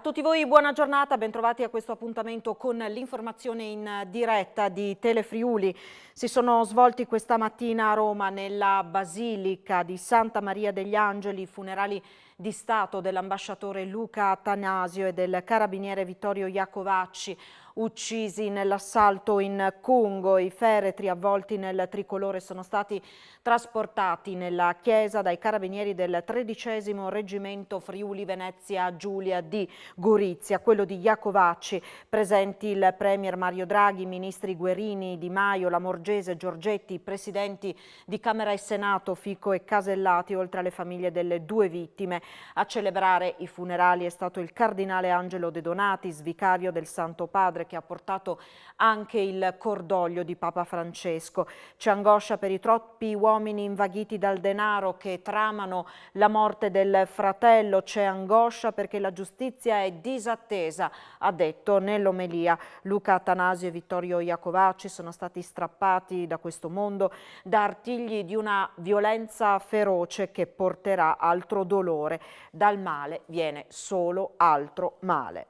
tutti voi buona giornata, bentrovati a questo appuntamento con l'informazione in diretta di Telefriuli. Si sono svolti questa mattina a Roma nella Basilica di Santa Maria degli Angeli, funerali di Stato dell'ambasciatore Luca Attanasio e del carabiniere Vittorio Iacovacci, uccisi nell'assalto in Congo. I feretri avvolti nel tricolore sono stati trasportati nella chiesa dai carabinieri del 13° Reggimento Friuli Venezia Giulia di Gorizia. Quello di Iacovacci, presenti il premier Mario Draghi, i ministri Guerini, Di Maio, Lamorgese, Giorgetti, presidenti di Camera e Senato Fico e Casellati, oltre alle famiglie delle due vittime. A celebrare i funerali è stato il cardinale Angelo De Donatis, vicario del Santo Padre, che ha portato anche il cordoglio di Papa Francesco. C'è angoscia per i troppi uomini invaghiti dal denaro che tramano la morte del fratello, c'è angoscia perché la giustizia è disattesa, ha detto nell'omelia. Luca Attanasio e Vittorio Iacovacci sono stati strappati da questo mondo da artigli di una violenza feroce che porterà altro dolore. Dal male viene solo altro male.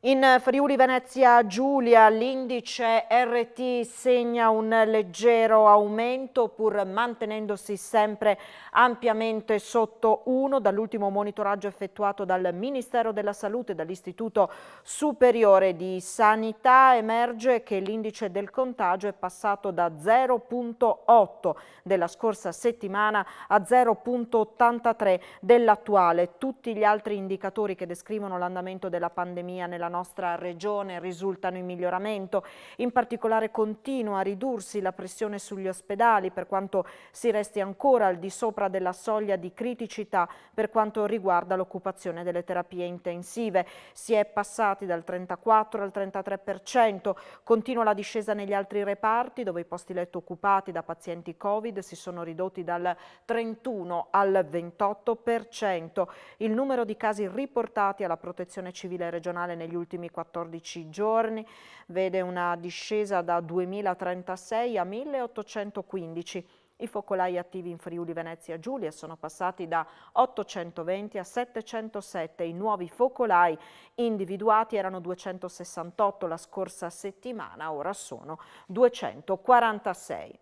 In Friuli Venezia Giulia l'indice RT segna un leggero aumento pur mantenendosi sempre ampiamente sotto 1. Dall'ultimo monitoraggio effettuato dal Ministero della Salute e dall'Istituto Superiore di Sanità emerge che l'indice del contagio è passato da 0,8 della scorsa settimana a 0,83 dell'attuale. Tutti gli altri indicatori che descrivono l'andamento della pandemia nella nostra regione risultano in miglioramento. In particolare continua a ridursi la pressione sugli ospedali, per quanto si resti ancora al di sopra della soglia di criticità per quanto riguarda l'occupazione delle terapie intensive. Si è passati dal 34 al 33%. Continua la discesa negli altri reparti, dove i posti letto occupati da pazienti Covid si sono ridotti dal 31 al 28%. Il numero di casi riportati alla Protezione Civile regionale negli ultimi 14 giorni vede una discesa da 2036 a 1815. I focolai attivi in Friuli Venezia Giulia sono passati da 820 a 707. I nuovi focolai individuati erano 268 la scorsa settimana, ora sono 246.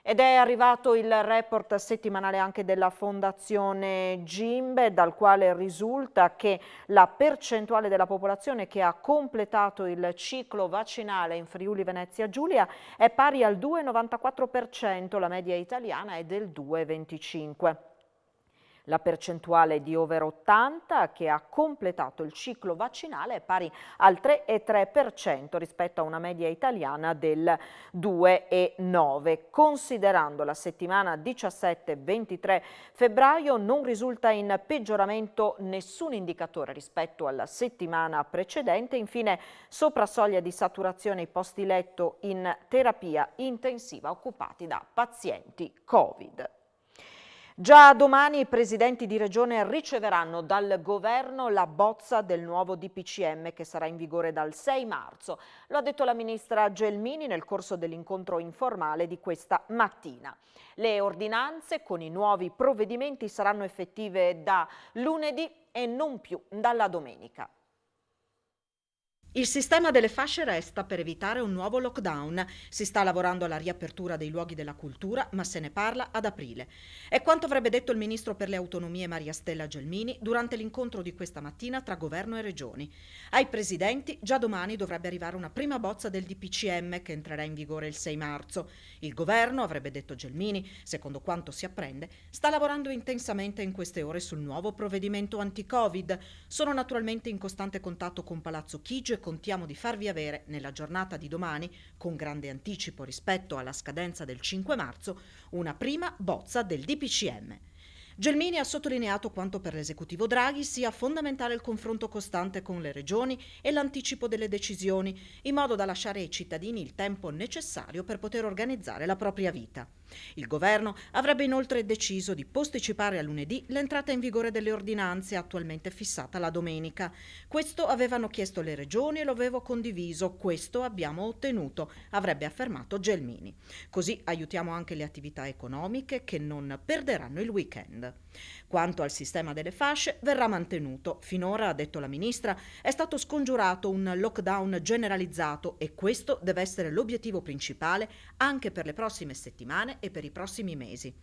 Ed è arrivato il report settimanale anche della Fondazione Gimbe, dal quale risulta che la percentuale della popolazione che ha completato il ciclo vaccinale in Friuli Venezia Giulia è pari al 2,94%, la media italiana è del 2,25%. La percentuale di over 80 che ha completato il ciclo vaccinale è pari al 3,3% rispetto a una media italiana del 2,9%. Considerando la settimana 17-23 febbraio non risulta in peggioramento nessun indicatore rispetto alla settimana precedente. Infine, sopra soglia di saturazione i posti letto in terapia intensiva occupati da pazienti Covid. Già domani i presidenti di regione riceveranno dal governo la bozza del nuovo DPCM che sarà in vigore dal 6 marzo. Lo ha detto la ministra Gelmini nel corso dell'incontro informale di questa mattina. Le ordinanze con i nuovi provvedimenti saranno effettive da lunedì e non più dalla domenica. Il sistema delle fasce resta per evitare un nuovo lockdown. Si sta lavorando alla riapertura dei luoghi della cultura, ma se ne parla ad aprile. È quanto avrebbe detto il ministro per le autonomie Maria Stella Gelmini durante l'incontro di questa mattina tra governo e regioni. Ai presidenti già domani dovrebbe arrivare una prima bozza del DPCM che entrerà in vigore il 6 marzo. Il governo, avrebbe detto Gelmini, secondo quanto si apprende, sta lavorando intensamente in queste ore sul nuovo provvedimento anti-Covid. Sono naturalmente in costante contatto con Palazzo Chigi e contiamo di farvi avere nella giornata di domani, con grande anticipo rispetto alla scadenza del 5 marzo, una prima bozza del DPCM. Gelmini ha sottolineato quanto per l'esecutivo Draghi sia fondamentale il confronto costante con le regioni e l'anticipo delle decisioni, in modo da lasciare ai cittadini il tempo necessario per poter organizzare la propria vita. Il governo avrebbe inoltre deciso di posticipare a lunedì l'entrata in vigore delle ordinanze attualmente fissata la domenica. Questo avevano chiesto le regioni e lo avevo condiviso, questo abbiamo ottenuto, avrebbe affermato Gelmini. Così aiutiamo anche le attività economiche che non perderanno il weekend. Quanto al sistema delle fasce, verrà mantenuto. Finora, ha detto la ministra, è stato scongiurato un lockdown generalizzato e questo deve essere l'obiettivo principale anche per le prossime settimane e per i prossimi mesi.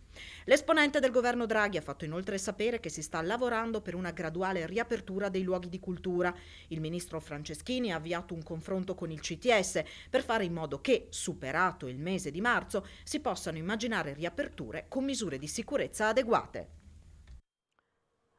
L'esponente del governo Draghi ha fatto inoltre sapere che si sta lavorando per una graduale riapertura dei luoghi di cultura. Il ministro Franceschini ha avviato un confronto con il CTS per fare in modo che, superato il mese di marzo, si possano immaginare riaperture con misure di sicurezza adeguate.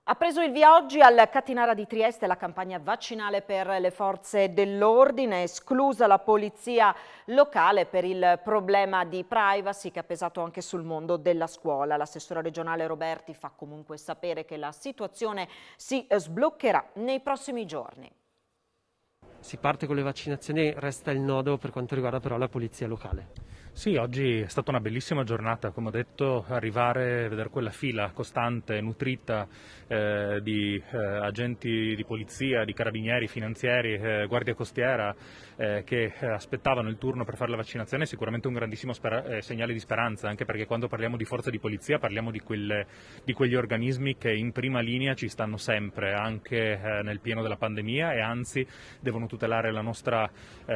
Ha preso il via oggi al Catinara di Trieste la campagna vaccinale per le forze dell'ordine, esclusa la polizia locale per il problema di privacy che ha pesato anche sul mondo della scuola. L'assessore regionale Roberti fa comunque sapere che la situazione si sbloccherà nei prossimi giorni. Si parte con le vaccinazioni, resta il nodo per quanto riguarda però la polizia locale. Sì, oggi è stata una bellissima giornata, come ho detto, arrivare, vedere quella fila costante, nutrita di agenti di polizia, di carabinieri, finanzieri, guardia costiera che aspettavano il turno per fare la vaccinazione è sicuramente un grandissimo segnale di speranza, anche perché quando parliamo di forze di polizia parliamo di quegli organismi che in prima linea ci stanno sempre, anche nel pieno della pandemia, e anzi devono tutelare la nostra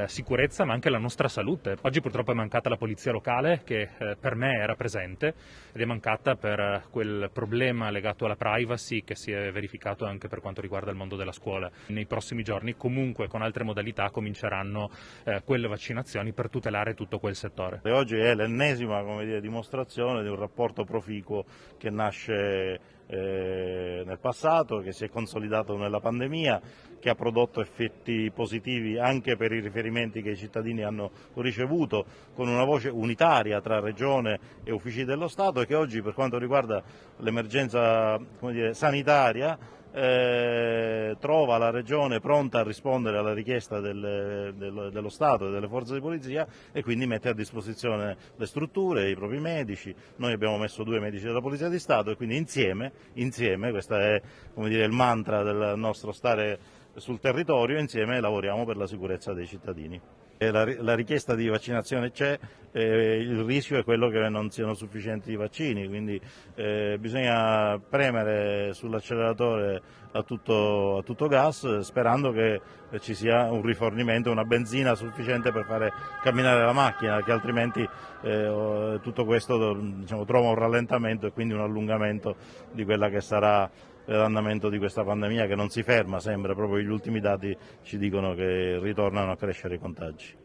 sicurezza ma anche la nostra salute. Oggi purtroppo è mancata la polizia locale che per me era presente ed è mancata per quel problema legato alla privacy che si è verificato anche per quanto riguarda il mondo della scuola. Nei prossimi giorni comunque con altre modalità cominceranno quelle vaccinazioni per tutelare tutto quel settore. E oggi è l'ennesima dimostrazione di un rapporto proficuo che nasce nel passato, che si è consolidato nella pandemia, che ha prodotto effetti positivi anche per i riferimenti che i cittadini hanno ricevuto, con una voce unitaria tra Regione e uffici dello Stato, e che oggi, per quanto riguarda l'emergenza sanitaria, trova la Regione pronta a rispondere alla richiesta dello Stato e delle forze di polizia, e quindi mette a disposizione le strutture, i propri medici. Noi abbiamo messo 2 medici della Polizia di Stato e quindi insieme, questo è il mantra del nostro stare sul territorio, insieme lavoriamo per la sicurezza dei cittadini. La richiesta di vaccinazione c'è, il rischio è quello che non siano sufficienti i vaccini, quindi bisogna premere sull'acceleratore a tutto gas, sperando che ci sia un rifornimento, una benzina sufficiente per fare camminare la macchina, che altrimenti tutto questo trova un rallentamento e quindi un allungamento di quella che sarà l'andamento di questa pandemia, che non si ferma, sembra, proprio gli ultimi dati ci dicono che ritornano a crescere i contagi.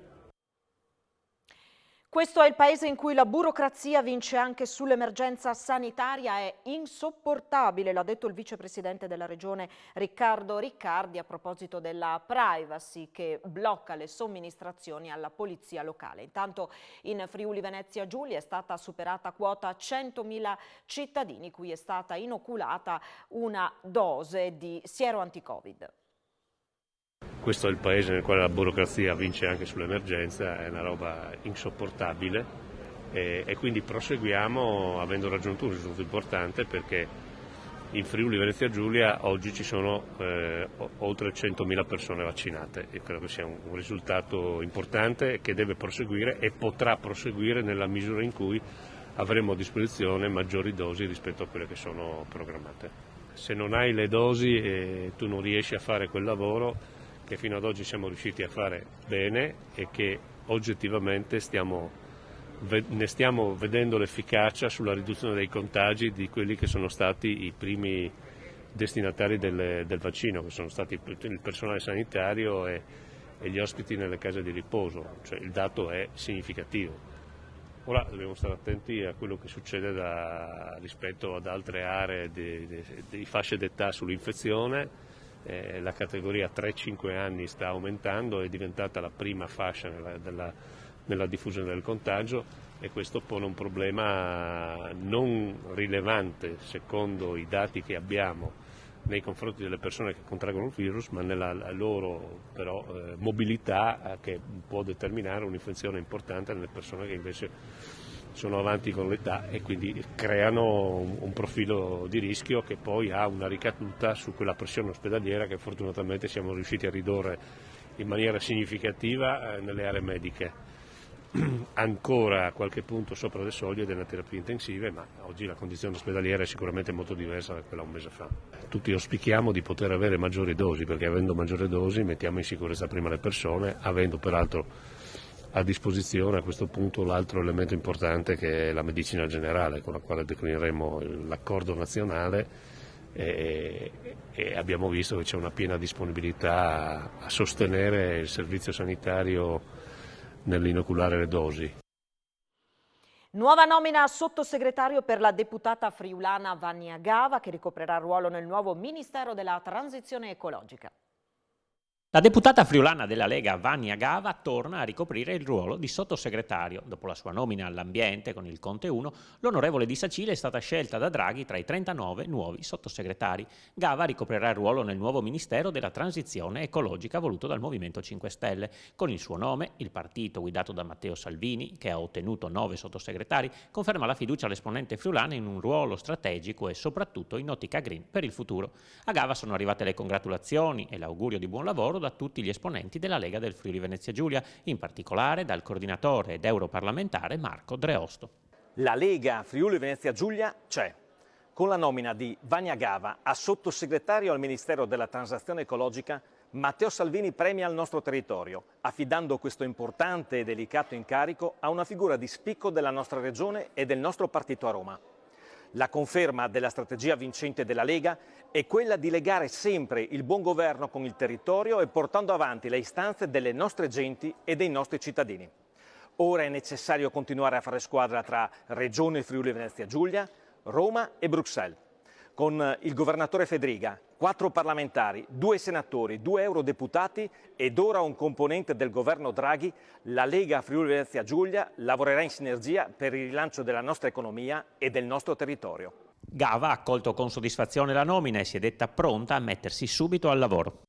Questo è il paese in cui la burocrazia vince anche sull'emergenza sanitaria, è insopportabile, l'ha detto il vicepresidente della regione Riccardo Riccardi a proposito della privacy che blocca le somministrazioni alla polizia locale. Intanto in Friuli Venezia Giulia è stata superata quota 100.000 cittadini cui è stata inoculata una dose di siero anti-Covid. Questo è il paese nel quale la burocrazia vince anche sull'emergenza, è una roba insopportabile e quindi proseguiamo avendo raggiunto un risultato importante, perché in Friuli Venezia Giulia oggi ci sono oltre 100.000 persone vaccinate. Io credo che sia un risultato importante che deve proseguire e potrà proseguire nella misura in cui avremo a disposizione maggiori dosi rispetto a quelle che sono programmate. Se non hai le dosi tu non riesci a fare quel lavoro che fino ad oggi siamo riusciti a fare bene e che oggettivamente ne stiamo vedendo l'efficacia sulla riduzione dei contagi di quelli che sono stati i primi destinatari del vaccino, che sono stati il personale sanitario e gli ospiti nelle case di riposo. Cioè, il dato è significativo. Ora dobbiamo stare attenti a quello che succede rispetto ad altre aree di fasce d'età sull'infezione. La categoria 3-5 anni sta aumentando, è diventata la prima fascia nella diffusione del contagio, e questo pone un problema non rilevante secondo i dati che abbiamo nei confronti delle persone che contraggono il virus, ma nella loro però mobilità che può determinare un'infezione importante nelle persone che invece sono avanti con l'età e quindi creano un profilo di rischio che poi ha una ricaduta su quella pressione ospedaliera che fortunatamente siamo riusciti a ridurre in maniera significativa nelle aree mediche. Ancora a qualche punto sopra le soglie delle terapie intensive, ma oggi la condizione ospedaliera è sicuramente molto diversa da quella un mese fa. Tutti auspichiamo di poter avere maggiori dosi, perché avendo maggiori dosi mettiamo in sicurezza prima le persone, avendo peraltro a disposizione a questo punto l'altro elemento importante che è la medicina generale, con la quale declineremo l'accordo nazionale e abbiamo visto che c'è una piena disponibilità a sostenere il servizio sanitario nell'inoculare le dosi. Nuova nomina a sottosegretario per la deputata friulana Vannia Gava, che ricoprirà il ruolo nel nuovo Ministero della Transizione Ecologica. La deputata friulana della Lega Vannia Gava torna a ricoprire il ruolo di sottosegretario. Dopo la sua nomina all'ambiente con il Conte 1, l'onorevole Di Sacile è stata scelta da Draghi tra i 39 nuovi sottosegretari. Gava ricoprirà il ruolo nel nuovo Ministero della Transizione Ecologica voluto dal Movimento 5 Stelle. Con il suo nome, il partito guidato da Matteo Salvini, che ha ottenuto 9 sottosegretari, conferma la fiducia all'esponente friulana in un ruolo strategico e soprattutto in ottica green per il futuro. A Gava sono arrivate le congratulazioni e l'augurio di buon lavoro da tutti gli esponenti della Lega del Friuli Venezia Giulia, in particolare dal coordinatore ed europarlamentare Marco Dreosto. La Lega Friuli Venezia Giulia c'è. Con la nomina di Vannia Gava a sottosegretario al Ministero della Transizione Ecologica, Matteo Salvini premia il nostro territorio, affidando questo importante e delicato incarico a una figura di spicco della nostra regione e del nostro partito a Roma. La conferma della strategia vincente della Lega è quella di legare sempre il buon governo con il territorio e portando avanti le istanze delle nostre genti e dei nostri cittadini. Ora è necessario continuare a fare squadra tra Regione Friuli Venezia Giulia, Roma e Bruxelles. Con il governatore Fedriga, 4 parlamentari, 2 senatori, 2 eurodeputati ed ora un componente del governo Draghi, la Lega Friuli Venezia Giulia lavorerà in sinergia per il rilancio della nostra economia e del nostro territorio. Gava ha accolto con soddisfazione la nomina e si è detta pronta a mettersi subito al lavoro.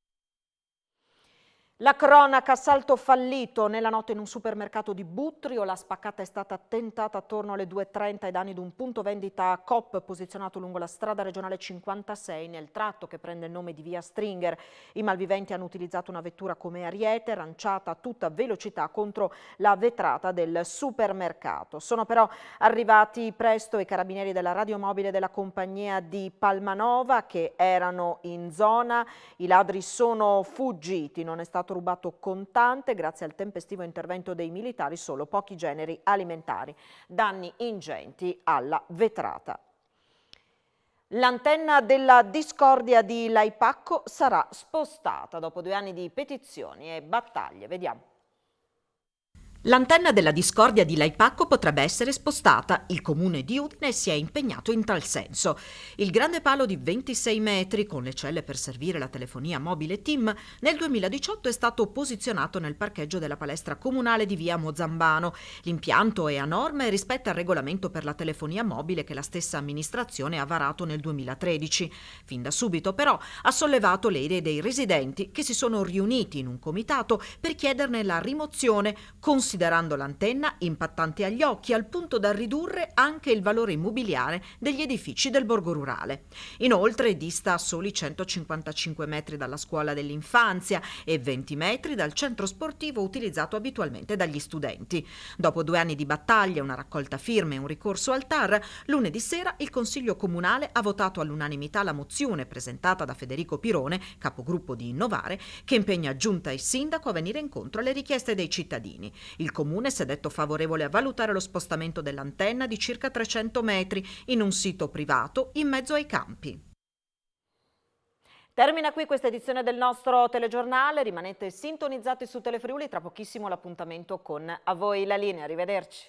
La cronaca, assalto fallito nella notte in un supermercato di Buttrio. La spaccata è stata tentata attorno alle 2:30 ai danni di un punto vendita Coop posizionato lungo la strada regionale 56 nel tratto che prende il nome di via Stringer. I malviventi hanno utilizzato una vettura come ariete, lanciata a tutta velocità contro la vetrata del supermercato. Sono però arrivati presto i carabinieri della radiomobile della compagnia di Palmanova che erano in zona. I ladri sono fuggiti, non è stato rubato contante, grazie al tempestivo intervento dei militari, solo pochi generi alimentari. Danni ingenti alla vetrata. L'antenna della discordia di Laipacco sarà spostata dopo 2 anni di petizioni e battaglie. Vediamo. L'antenna della discordia di Laipacco potrebbe essere spostata. Il comune di Udine si è impegnato in tal senso. Il grande palo di 26 metri, con le celle per servire la telefonia mobile TIM, nel 2018 è stato posizionato nel parcheggio della palestra comunale di via Mozambano. L'impianto è a norma e rispetta il regolamento per la telefonia mobile che la stessa amministrazione ha varato nel 2013. Fin da subito, però, ha sollevato le idee dei residenti che si sono riuniti in un comitato per chiederne la rimozione, considerando l'antenna impattante agli occhi al punto da ridurre anche il valore immobiliare degli edifici del borgo rurale. Inoltre dista a soli 155 metri dalla scuola dell'infanzia e 20 metri dal centro sportivo utilizzato abitualmente dagli studenti. Dopo 2 anni di battaglia, una raccolta firme e un ricorso al TAR, lunedì sera il Consiglio Comunale ha votato all'unanimità la mozione presentata da Federico Pirone, capogruppo di Innovare, che impegna Giunta e Sindaco a venire incontro alle richieste dei cittadini. Il Comune si è detto favorevole a valutare lo spostamento dell'antenna di circa 300 metri in un sito privato in mezzo ai campi. Termina qui questa edizione del nostro telegiornale. Rimanete sintonizzati su Telefriuli, tra pochissimo l'appuntamento con A voi la linea. Arrivederci.